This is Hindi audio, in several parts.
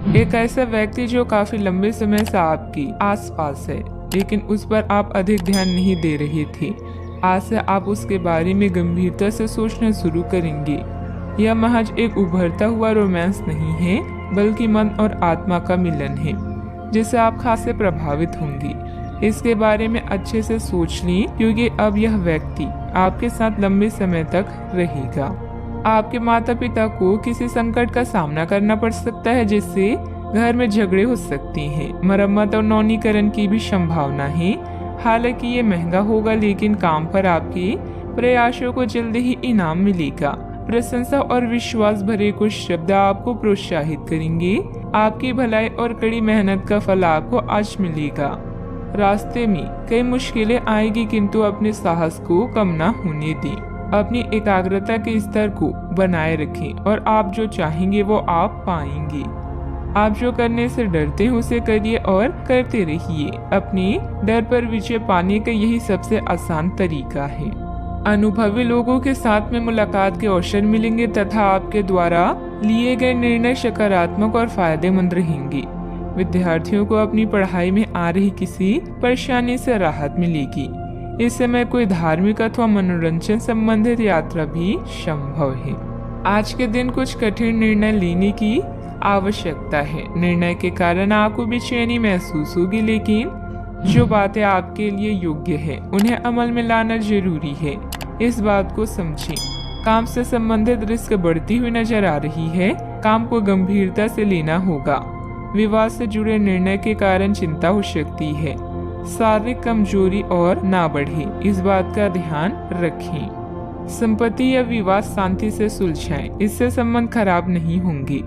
एक ऐसा व्यक्ति जो काफी लंबे समय से आपके आसपास है, लेकिन उस पर आप अधिक ध्यान नहीं दे रहे थे। आज से आप उसके बारे में गंभीरता से सोचना शुरू करेंगे। यह महज एक उभरता हुआ रोमांस नहीं है, बल्कि मन और आत्मा का मिलन है, जिससे आप खासे प्रभावित होंगे। इसके बारे में अच्छे से सोच लें, क्योंकि अब यह व्यक्ति आपके साथ लंबे समय तक रहेगा। आपके माता पिता को किसी संकट का सामना करना पड़ सकता है, जिससे घर में झगड़े हो सकते हैं। मरम्मत और नवीनीकरण की भी संभावना है। हालांकि ये महंगा होगा, लेकिन काम पर आपके प्रयासों को जल्दी ही इनाम मिलेगा। प्रशंसा और विश्वास भरे कुछ शब्द आपको प्रोत्साहित करेंगे। आपकी भलाई और कड़ी मेहनत का फल आपको आज मिलेगा। रास्ते में कई मुश्किलें आएगी, किंतु अपने साहस को कम न होने दें। अपनी एकाग्रता के स्तर को बनाए रखें और आप जो चाहेंगे वो आप पाएंगे। आप जो करने से डरते हैं उसे करिए और करते रहिए। अपने डर पर विजय पाने का यही सबसे आसान तरीका है। अनुभवी लोगों के साथ में मुलाकात के अवसर मिलेंगे तथा आपके द्वारा लिए गए निर्णय सकारात्मक और फायदेमंद रहेंगे। विद्यार्थियों को अपनी पढ़ाई में आ रही किसी परेशानी से राहत मिलेगी। इस समय कोई धार्मिक अथवा मनोरंजन संबंधित यात्रा भी संभव है। आज के दिन कुछ कठिन निर्णय लेने की आवश्यकता है। निर्णय के कारण आपको बेचैनी महसूस होगी, लेकिन जो बातें आपके लिए योग्य है उन्हें अमल में लाना जरूरी है। इस बात को समझें। काम से संबंधित रिस्क बढ़ती हुई नजर आ रही है। काम को गंभीरता से लेना होगा। विवाह से जुड़े निर्णय के कारण चिंता हो सकती है। शारीरिक कमजोरी और ना बढ़े, इस बात का ध्यान रखें। संपत्ति या विवाद शांति से सुलझाएं, इससे संबंध खराब नहीं होंगे।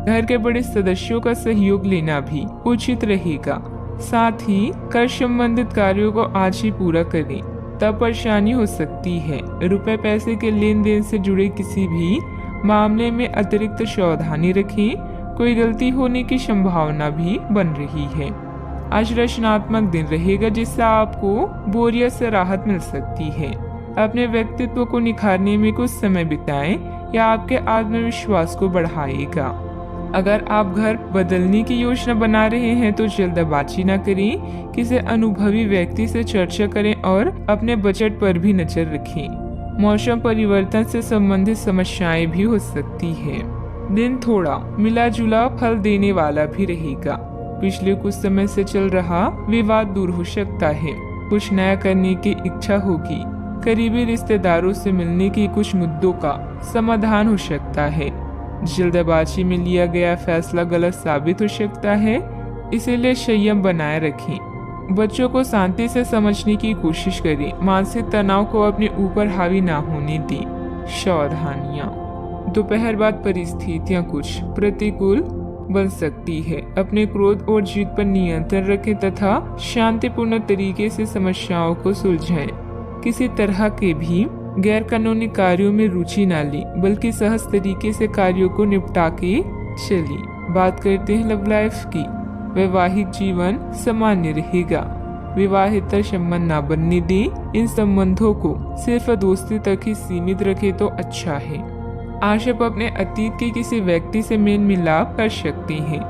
घर के बड़े सदस्यों का सहयोग लेना भी उचित रहेगा। साथ ही कर संबंधित कार्यों को आज ही पूरा करें, तब परेशानी हो सकती है। रुपए पैसे के लेन देन से जुड़े किसी भी मामले में अतिरिक्त सावधानी रखें। कोई गलती होने की संभावना भी बन रही है। आज रचनात्मक दिन रहेगा, जिससे आपको बोरियत से राहत मिल सकती है। अपने व्यक्तित्व को निखारने में कुछ समय बिताएं, यह आपके आत्मविश्वास को बढ़ाएगा। अगर आप घर बदलने की योजना बना रहे हैं तो जल्दबाजी न करें। किसी अनुभवी व्यक्ति से चर्चा करें और अपने बजट पर भी नजर रखें। मौसम परिवर्तन से संबंधित समस्याएं भी हो सकती है। दिन थोड़ा मिला जुला फल देने वाला भी रहेगा। पिछले कुछ समय से चल रहा विवाद दूर हो सकता है। कुछ नया करने की इच्छा होगी। करीबी रिश्तेदारों से मिलने की कुछ मुद्दों का समाधान हो सकता है। जल्दबाजी में लिया गया फैसला गलत साबित हो सकता है, इसीलिए संयम बनाए रखें। बच्चों को शांति से समझने की कोशिश करें। मानसिक तनाव को अपने ऊपर हावी ना होने दें। सावधानियां। दोपहर बाद परिस्थितियां कुछ प्रतिकूल बन सकती है। अपने क्रोध और जिद पर नियंत्रण रखें तथा शांतिपूर्ण तरीके से समस्याओं को सुलझाएं। किसी तरह के भी गैर कानूनी कार्यों में रुचि न लें, बल्कि सहज तरीके से कार्यों को निपटा के चलिए। बात करते हैं लव लाइफ की। वैवाहिक जीवन सामान्य रहेगा। विवाहित संबंध न बनने दें। इन संबंधों को सिर्फ दोस्ती तक ही सीमित रखें तो अच्छा है। आज आप अपने अतीत के किसी व्यक्ति से मेल मिलाप कर सकते हैं।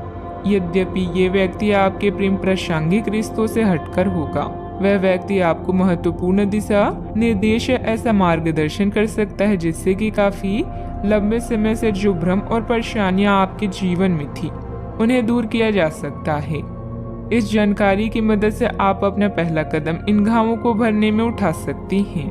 यद्यपि ये व्यक्ति आपके प्रेम प्रासंगिक रिश्तों से हटकर होगा। वह व्यक्ति आपको महत्वपूर्ण दिशा निर्देश ऐसा मार्गदर्शन कर सकता है, जिससे कि काफी लंबे समय से जो भ्रम और परेशानियां आपके जीवन में थी उन्हें दूर किया जा सकता है। इस जानकारी की मदद से आप अपना पहला कदम इन घावों को भरने में उठा सकती हैं।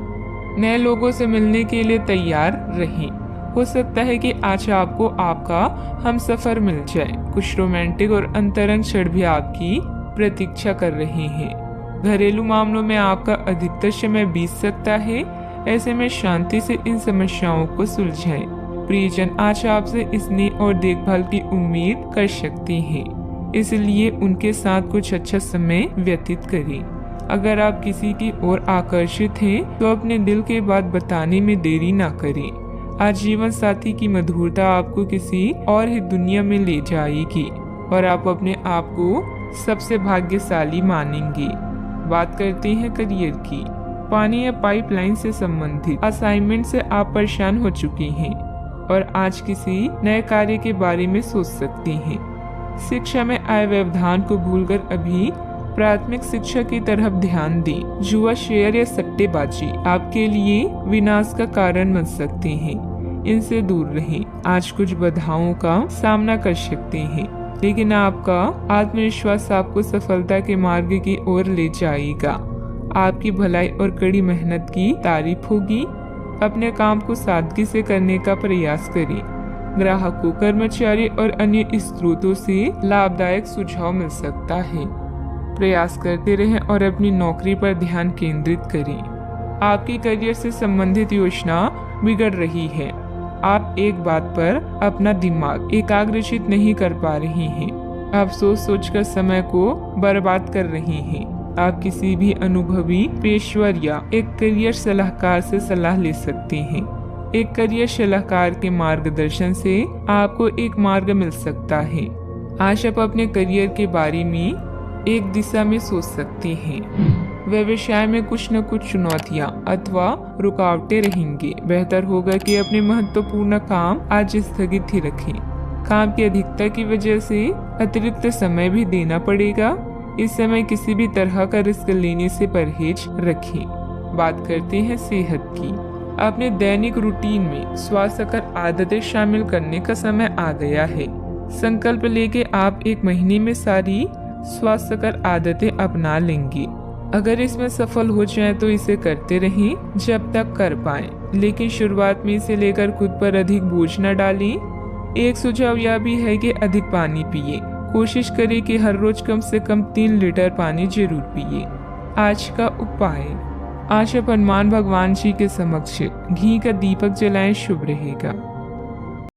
नए लोगों से मिलने के लिए तैयार रहें। हो सकता है कि आज आपको आपका हमसफर मिल जाए। कुछ रोमांटिक और अंतरंग क्षण भी आपकी प्रतीक्षा कर रहे हैं। घरेलू मामलों में आपका अधिकतर समय बीत सकता है। ऐसे में शांति से इन समस्याओं को सुलझाएं। प्रियजन आज आपसे स्नेह और देखभाल की उम्मीद कर सकते हैं, इसलिए उनके साथ कुछ अच्छा समय व्यतीत करें। अगर आप किसी की ओर आकर्षित हैं, तो अपने दिल की बात बताने में देरी ना करें। आज जीवन साथी की मधुरता आपको किसी और ही दुनिया में ले जाएगी और आप अपने आप को सबसे भाग्यशाली मानेंगे। बात करते हैं करियर की। पानी या पाइपलाइन से संबंधित असाइनमेंट से आप परेशान हो चुके हैं और आज किसी नए कार्य के बारे में सोच सकते हैं। शिक्षा में आए व्यवधान को भूलकर अभी प्राथमिक शिक्षा की तरफ ध्यान दें। जुआ, शेयर या सट्टेबाजी आपके लिए विनाश का कारण बन सकते हैं, इनसे दूर रहें। आज कुछ बाधाओं का सामना कर सकते हैं, लेकिन आपका आत्मविश्वास आपको सफलता के मार्ग की ओर ले जाएगा। आपकी भलाई और कड़ी मेहनत की तारीफ होगी। अपने काम को सादगी से करने का प्रयास करें। ग्राहकों, कर्मचारी और अन्य स्रोतों से लाभदायक सुझाव मिल सकता है। प्रयास करते रहें और अपनी नौकरी पर ध्यान केंद्रित करें। आपकी करियर से संबंधित योजना बिगड़ रही है। आप एक बात पर अपना दिमाग एकाग्रचित नहीं कर पा रहे हैं। आप सोच कर समय को बर्बाद कर रहे हैं। आप किसी भी अनुभवी पेशवर या एक करियर सलाहकार से सलाह ले सकते हैं। एक करियर सलाहकार के मार्गदर्शन से आपको एक मार्ग मिल सकता है। आज आप अपने करियर के बारे में एक दिशा में सोच सकते हैं। व्यवसाय में कुछ न कुछ चुनौतियां अथवा रुकावटें रहेंगी। बेहतर होगा कि अपने महत्वपूर्ण काम आज स्थगित ही रखें। काम की अधिकता की वजह से अतिरिक्त समय भी देना पड़ेगा। इस समय किसी भी तरह का रिस्क लेने से परहेज रखें। बात करते हैं सेहत की। अपने दैनिक रूटीन में स्वास्थ्यकर आदतें शामिल करने का समय आ गया है। संकल्प लेके आप एक महीने में सारी स्वास्थ्यकर आदतें अपना लेंगे। अगर इसमें सफल हो जाए तो इसे करते रहें जब तक कर पाएं, लेकिन शुरुआत में इसे लेकर खुद पर अधिक बोझ न डालें। एक सुझाव यह भी है कि अधिक पानी पिए। कोशिश करें कि हर रोज कम से कम 3 लीटर पानी जरूर पिए। आज का उपाय, आज आप हनुमान भगवान जी के समक्ष घी का दीपक जलाएं, शुभ रहेगा।